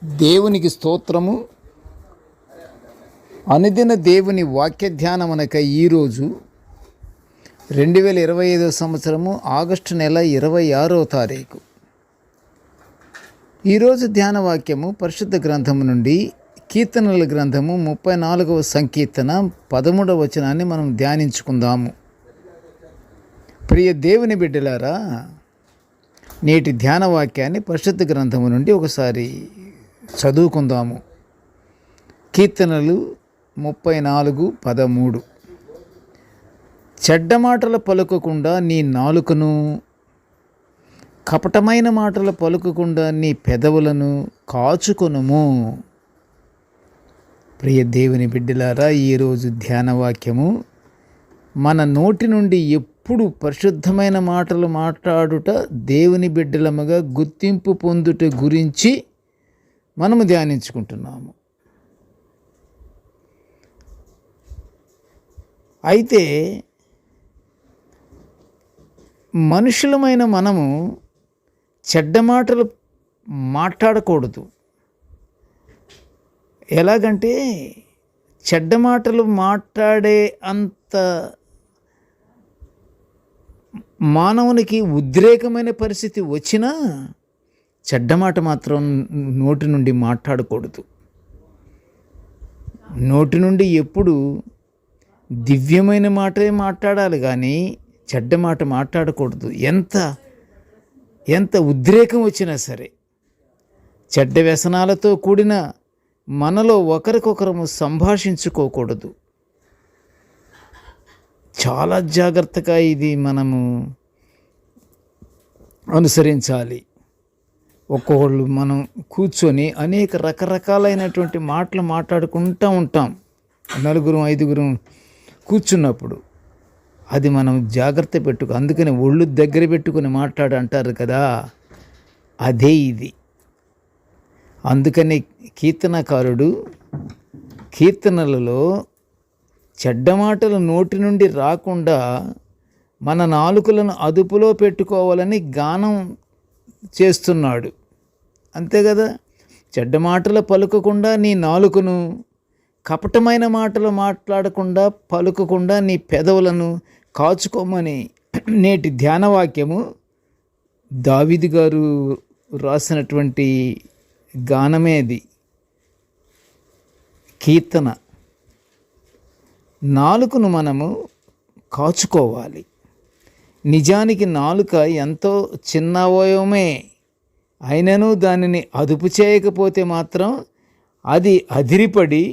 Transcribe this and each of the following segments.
దేవునికి స్తోత్రము. అనుదిన దేవుని వాక్య ధ్యానమునక ఈరోజు 2025 సంవత్సరము ఆగస్టు నెల 26వ తారీఖు. ఈరోజు ధ్యాన వాక్యము పరిశుద్ధ గ్రంథము నుండి కీర్తనల గ్రంథము 34వ సంకీర్తన 13వ వచనాన్ని మనం ధ్యానించుకుందాము. ప్రియ దేవుని బిడ్డలారా, నేటి ధ్యాన వాక్యాన్ని పరిశుద్ధ గ్రంథము నుండి ఒకసారి చదువుకుందాము. కీర్తనలు 34:13. చెడ్డ మాటలు పలుకకుండా నీ నాలుకను, కపటమైన మాటలు పలుకకుండా నీ పెదవులను కాచుకొనుము. ప్రియ దేవుని బిడ్డలారా, ఈరోజు ధ్యాన వాక్యము మన నోటి నుండి ఎప్పుడు పరిశుద్ధమైన మాటలు మాట్లాడుట, దేవుని బిడ్డలముగా గుర్తింపు పొందుట గురించి మనము ధ్యానించుకుంటున్నాము. అయితే మనుషులమైన మనము చెడ్డ మాటలు మాట్లాడకూడదు. ఎలాగంటే చెడ్డ మాటలు మాట్లాడే అంత మానవునికి ఉద్రేకమైన పరిస్థితి వచ్చినా చెడ్డ మాట మాత్రం నోటి నుండి మాట్లాడకూడదు. నోటి నుండి ఎప్పుడు దివ్యమైన మాటే మాట్లాడాలి, కానీ చెడ్డ మాట మాట్లాడకూడదు. ఎంత ఉద్రేకం వచ్చినా సరే, చెడ్డ వ్యసనాలతో కూడిన మనలో ఒకరికొకరము సంభాషించుకోకూడదు. చాలా జాగ్రత్తగా ఇది మనము అనుసరించాలి. ఒక్కొక్కళ్ళు మనం కూర్చొని అనేక రకరకాలైనటువంటి మాటలు మాట్లాడుకుంటూ ఉంటాం. 4-5 కూర్చున్నప్పుడు అది మనం జాగ్రత్త అందుకని ఒళ్ళు దగ్గర పెట్టుకుని అంటారు కదా, అదే ఇది. అందుకని కీర్తనకారుడు కీర్తనలలో చెడ్డ మాటలు నోటి నుండి రాకుండా మన నాలుకలను అదుపులో పెట్టుకోవాలని గానం చేస్తున్నాడు. అంతే కదా, చెడ్డ మాటలు పలుకకుండా నీ నాలుకను, కపటమైన మాటలు మాట్లాడకుండా పలుకకుండా నీ పెదవులను కాచుకోమని నేటి ధ్యానవాక్యము దావీదు గారు రాసినటువంటి గానమే అది. కీర్తన. నాలుకను మనము కాచుకోవాలి. నిజానికి నాలుక ఎంతో చిన్న అవయవమే అయినను దానిని అదుపు చేయకపోతే మాత్రం అది అదిరిపడి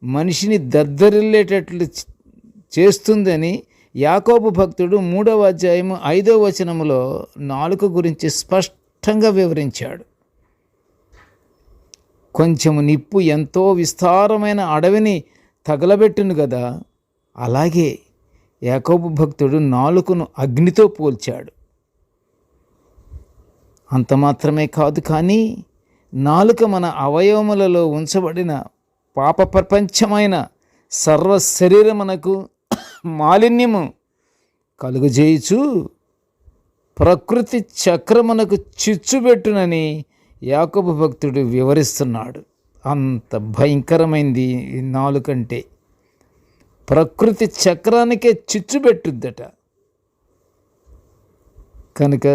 మనిషిని దద్దరిల్లేటట్లు చేస్తుందని యాకోబు భక్తుడు 3వ అధ్యాయము 5వ వచనములో నాలుక గురించి స్పష్టంగా వివరించాడు. కొంచెము నిప్పు ఎంతో విస్తారమైన అడవిని తగలబెట్టును కదా, అలాగే యాకోబు భక్తుడు నాలుకను అగ్నితో పోల్చాడు. అంత మాత్రమే కాదు, కానీ నాలుక మన అవయవములలో ఉంచబడిన పాప ప్రపంచమైన సర్వ శరీరమునకు మాలిన్యము కలుగజేయుచు ప్రకృతి చక్రమునకు చిచ్చుబెట్టునని యాకోబు భక్తుడు వివరిస్తున్నాడు. అంత భయంకరమైంది నాలుకంటే. ప్రకృతి చక్రానికే చిచ్చుబెట్టుద్దట. కనుక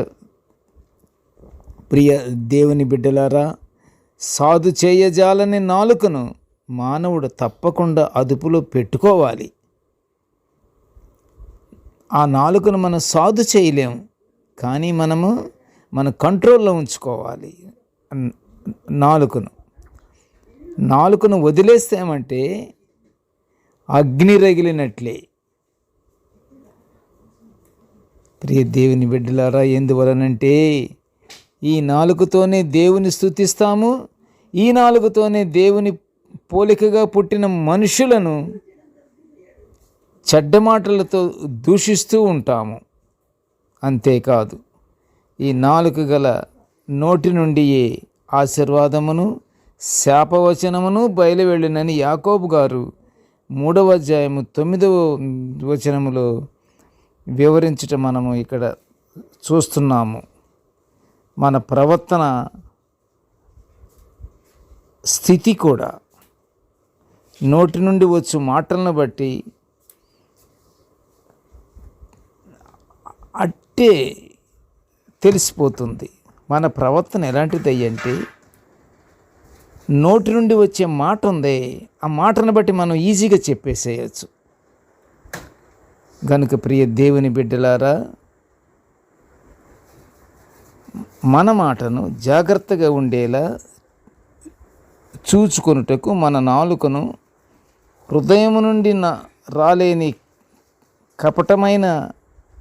ప్రియ దేవుని బిడ్డలారా, సాధు చేయజాలని నాలుకను మానవుడు తప్పకుండా అదుపులో పెట్టుకోవాలి. ఆ నాలుకను మనం సాధు చేయలేము, కానీ మనము మన కంట్రోల్లో ఉంచుకోవాలి. నాలుకను వదిలేస్తామంటే అగ్ని రగిలినట్లే. ప్రియ దేవుని బిడ్డలారా, ఎందువలనంటే ఈ నాలుకతోనే దేవుని స్తుతిస్తాము, ఈ నాలుకతోనే దేవుని పోలికగా పుట్టిన మనుషులను చెడ్డ మాటలతో దూషిస్తూ ఉంటాము. అంతేకాదు, ఈ నాలుక గల నోటి నుండి ఆశీర్వాదమును శాపవచనమును బయలువెళ్ళినని యాకోబు గారు 3వ అధ్యాయము 9వ వచనములో వివరించటం మనము ఇక్కడ చూస్తున్నాము. మన ప్రవర్తన స్థితి కూడా నోటి నుండి వచ్చు మాటలను బట్టి అట్టే తెలిసిపోతుంది. మన ప్రవర్తన ఎలాంటిది అంటే, నోటి నుండి వచ్చే మాట ఉందే, ఆ మాటను బట్టి మనం ఈజీగా చెప్పేసేయచ్చు. గనుక ప్రియ దేవుని బిడ్డలారా, మన మాటను జాగ్రత్తగా ఉండేలా చూచుకొనుటకు మన నాలుకను హృదయము నుండి రాలేని కపటమైన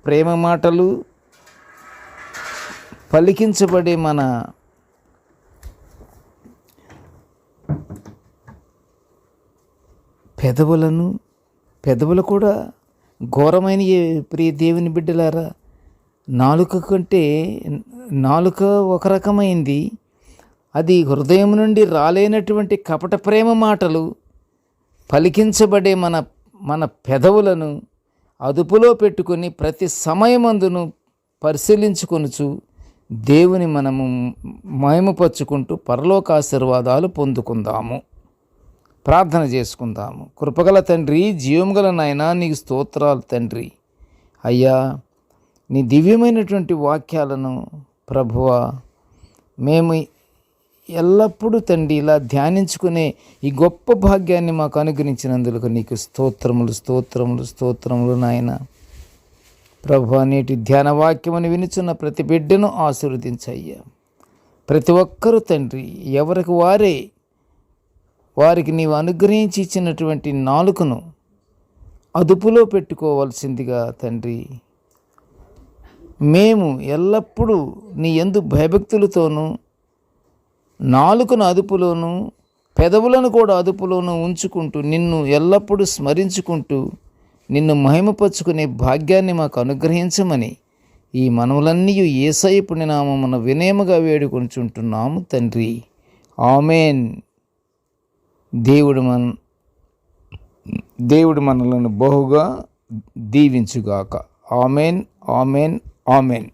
ప్రేమ మాటలు పలికించబడే మన పెదవులు కూడా ఘోరమైన ప్రియ దేవుని బిడ్డలారా. నాలుక ఒక రకమైంది, అది హృదయం నుండి రాలేనటువంటి కపట ప్రేమ మాటలు పలికించబడే మన పెదవులను అదుపులో పెట్టుకొని ప్రతి సమయమందును పరిశీలించుకొనుచు దేవుని మనము మహిమపరుచుకుంటూ పరలోక ఆశీర్వాదాలు పొందుకుందాము. ప్రార్థన చేసుకుందాము. కృపగల తండ్రి, జీవముగల నాయనా, నీకు స్తోత్రాలు తండ్రి. అయ్యా, నీ దివ్యమైనటువంటి వాక్యాలను ప్రభువా మేము ఎల్లప్పుడూ తండ్రి ఇలా ధ్యానించుకునే ఈ గొప్ప భాగ్యాన్ని మాకు అనుగ్రహించినందుకు నీకు స్తోత్రములు నాయన. ప్రభువా, నేటి ధ్యాన వాక్యమును వినుచున్న ప్రతి బిడ్డను ఆశీర్వదించయ్యా. ప్రతి ఒక్కరూ తండ్రి ఎవరికి వారికి నీవు అనుగ్రహించి ఇచ్చినటువంటి నాలుకను అదుపులో పెట్టుకోవాల్సిందిగా తండ్రి, మేము ఎల్లప్పుడూ నీ యందు భయభక్తులతోనూ నాలుకను అదుపులోను పెదవులను కూడా అదుపులోను ఉంచుకుంటూ నిన్ను ఎల్లప్పుడూ స్మరించుకుంటూ నిన్ను మహిమపరుచుకునే భాగ్యాన్ని మాకు అనుగ్రహించమని ఈ మనవులన్నీ యేసయ్య పుణ్యనామమున వినయముగా వేడుకొనుచుంటున్నాము తండ్రి. ఆమేన్. దేవుడు మనలను బహుగా దీవించుగాక. ఆమేన్, ఆమేన్, ఆమేన్.